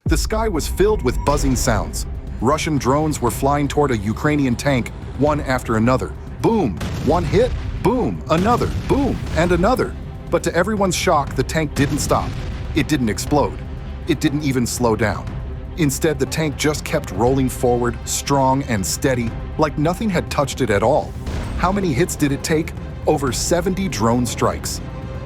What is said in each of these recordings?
The sky was filled with buzzing sounds. Russian drones were flying toward a Ukrainian tank, one after another. Boom! One hit, boom, another, boom, and another. But to everyone's shock, the tank didn't stop. It didn't explode. It didn't even slow down. Instead, the tank just kept rolling forward, strong and steady, like nothing had touched it at all. How many hits did it take? Over 70 drone strikes.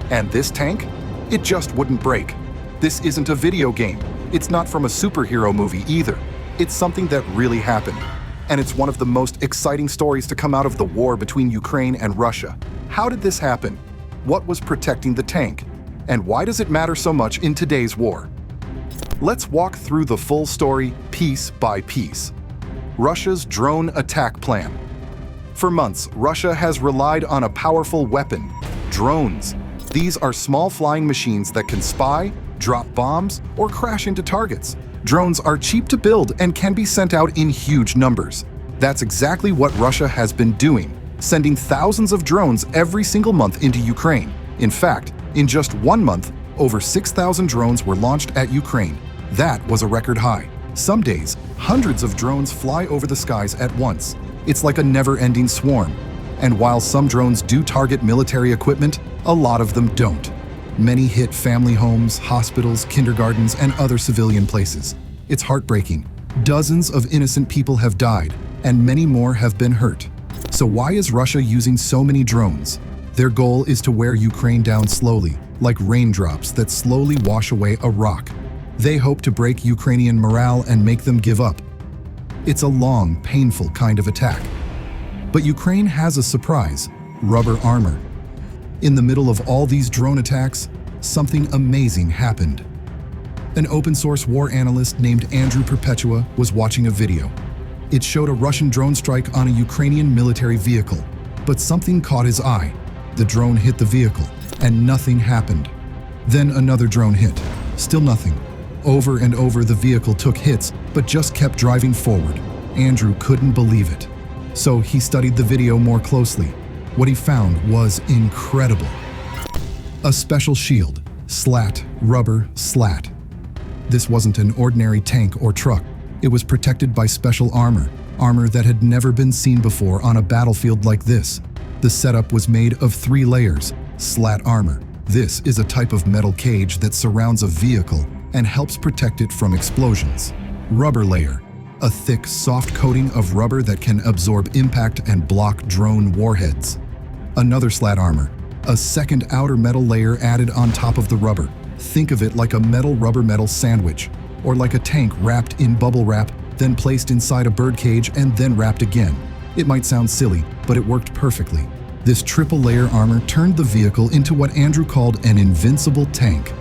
And this tank? It just wouldn't break. This isn't a video game. It's not from a superhero movie either. It's something that really happened. And it's one of the most exciting stories to come out of the war between Ukraine and Russia. How did this happen? What was protecting the tank? And why does it matter so much in today's war? Let's walk through the full story piece by piece. Russia's drone attack plan. For months, Russia has relied on a powerful weapon, drones. These are small flying machines that can spy, drop bombs, or crash into targets. Drones are cheap to build and can be sent out in huge numbers. That's exactly what Russia has been doing, sending thousands of drones every single month into Ukraine. In fact, in just 1 month, over 6,000 drones were launched at Ukraine. That was a record high. Some days, hundreds of drones fly over the skies at once. It's like a never-ending swarm. And while some drones do target military equipment, a lot of them don't. Many hit family homes, hospitals, kindergartens, and other civilian places. It's heartbreaking. Dozens of innocent people have died, and many more have been hurt. So why is Russia using so many drones? Their goal is to wear Ukraine down slowly, like raindrops that slowly wash away a rock. They hope to break Ukrainian morale and make them give up. It's a long, painful kind of attack. But Ukraine has a surprise: rubber armor. In the middle of all these drone attacks, something amazing happened. An open-source war analyst named Andrew Perpetua was watching a video. It showed a Russian drone strike on a Ukrainian military vehicle, but something caught his eye. The drone hit the vehicle, and nothing happened. Then another drone hit. Still nothing. Over and over the vehicle took hits, but just kept driving forward. Andrew couldn't believe it. So he studied the video more closely. What he found was incredible. A special shield. Slat, rubber, slat. This wasn't an ordinary tank or truck. It was protected by special armor that had never been seen before on a battlefield like this. The setup was made of 3 layers. Slat armor. This is a type of metal cage that surrounds a vehicle and helps protect it from explosions. Rubber layer. A thick, soft coating of rubber that can absorb impact and block drone warheads. Another slat armor. A second outer metal layer added on top of the rubber. Think of it like a metal-rubber-metal sandwich, or like a tank wrapped in bubble wrap, then placed inside a birdcage and then wrapped again. It might sound silly, but it worked perfectly. This triple-layer armor turned the vehicle into what Andrew called an invincible tank.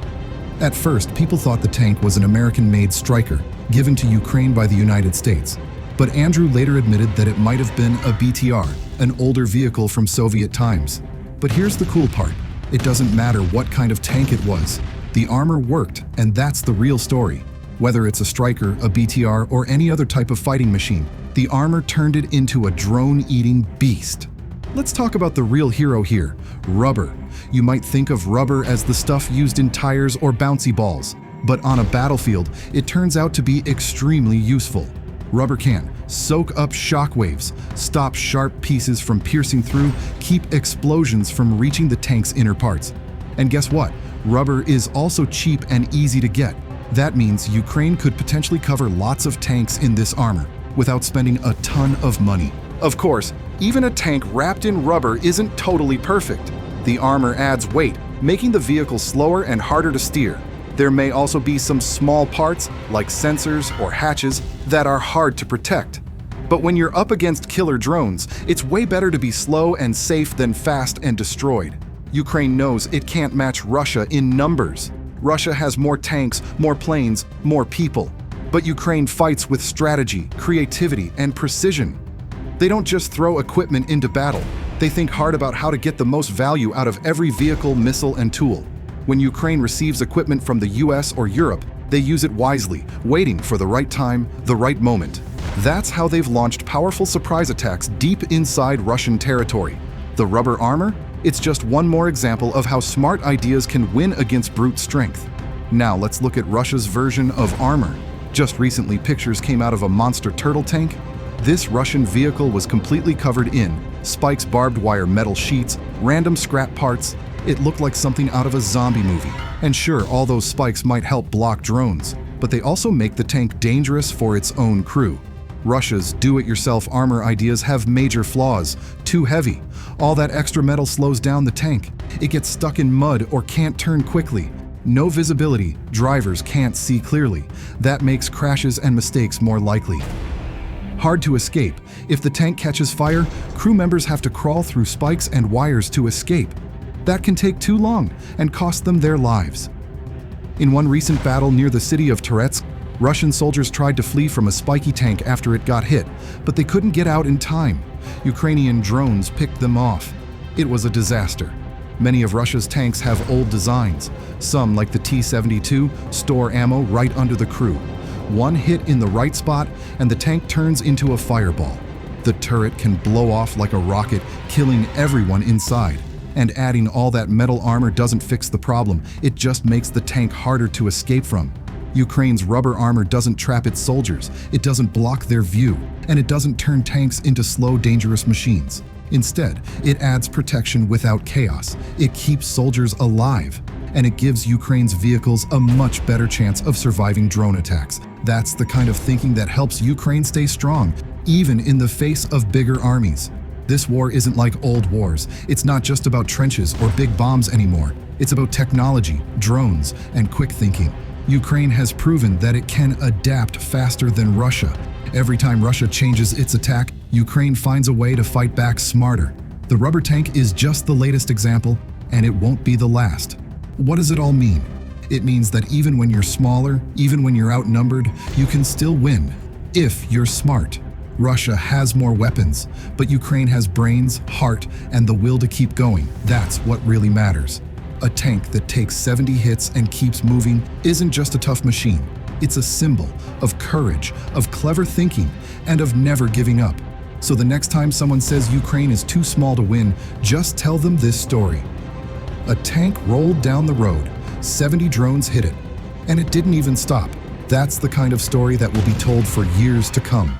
At first, people thought the tank was an American-made Stryker, given to Ukraine by the United States. But Andrew later admitted that it might have been a BTR, an older vehicle from Soviet times. But here's the cool part. It doesn't matter what kind of tank it was. The armor worked, and that's the real story. Whether it's a Stryker, a BTR, or any other type of fighting machine, the armor turned it into a drone-eating beast. Let's talk about the real hero here, rubber. You might think of rubber as the stuff used in tires or bouncy balls, but on a battlefield, it turns out to be extremely useful. Rubber can soak up shockwaves, stop sharp pieces from piercing through, keep explosions from reaching the tank's inner parts. And guess what? Rubber is also cheap and easy to get. That means Ukraine could potentially cover lots of tanks in this armor without spending a ton of money. Of course, even a tank wrapped in rubber isn't totally perfect. The armor adds weight, making the vehicle slower and harder to steer. There may also be some small parts, like sensors or hatches, that are hard to protect. But when you're up against killer drones, it's way better to be slow and safe than fast and destroyed. Ukraine knows it can't match Russia in numbers. Russia has more tanks, more planes, more people. But Ukraine fights with strategy, creativity, and precision. They don't just throw equipment into battle. They think hard about how to get the most value out of every vehicle, missile, and tool. When Ukraine receives equipment from the US or Europe, they use it wisely, waiting for the right time, the right moment. That's how they've launched powerful surprise attacks deep inside Russian territory. The rubber armor? It's just one more example of how smart ideas can win against brute strength. Now let's look at Russia's version of armor. Just recently, pictures came out of a monster turtle tank. This Russian vehicle was completely covered in spikes, barbed wire metal sheets, random scrap parts. It looked like something out of a zombie movie. And sure, all those spikes might help block drones, but they also make the tank dangerous for its own crew. Russia's do-it-yourself armor ideas have major flaws. Too heavy. All that extra metal slows down the tank. It gets stuck in mud or can't turn quickly. No visibility. Drivers can't see clearly. That makes crashes and mistakes more likely. Hard to escape. If the tank catches fire, crew members have to crawl through spikes and wires to escape. That can take too long and cost them their lives. In one recent battle near the city of Toretsk, Russian soldiers tried to flee from a spiky tank after it got hit, but they couldn't get out in time. Ukrainian drones picked them off. It was a disaster. Many of Russia's tanks have old designs. Some, like the T-72, store ammo right under the crew. One hit in the right spot and the tank turns into a fireball. The turret can blow off like a rocket, killing everyone inside. And adding all that metal armor doesn't fix the problem, it just makes the tank harder to escape from. Ukraine's rubber armor doesn't trap its soldiers, it doesn't block their view, and it doesn't turn tanks into slow, dangerous machines. Instead, it adds protection without chaos. It keeps soldiers alive, and it gives Ukraine's vehicles a much better chance of surviving drone attacks. That's the kind of thinking that helps Ukraine stay strong, even in the face of bigger armies. This war isn't like old wars. It's not just about trenches or big bombs anymore. It's about technology, drones, and quick thinking. Ukraine has proven that it can adapt faster than Russia. Every time Russia changes its attack, Ukraine finds a way to fight back smarter. The rubber tank is just the latest example, and it won't be the last. What does it all mean? It means that even when you're smaller, even when you're outnumbered, you can still win, if you're smart. Russia has more weapons, but Ukraine has brains, heart, and the will to keep going. That's what really matters. A tank that takes 70 hits and keeps moving isn't just a tough machine. It's a symbol of courage, of clever thinking, and of never giving up. So the next time someone says Ukraine is too small to win, just tell them this story. A tank rolled down the road, 70 drones hit it, and it didn't even stop. That's the kind of story that will be told for years to come.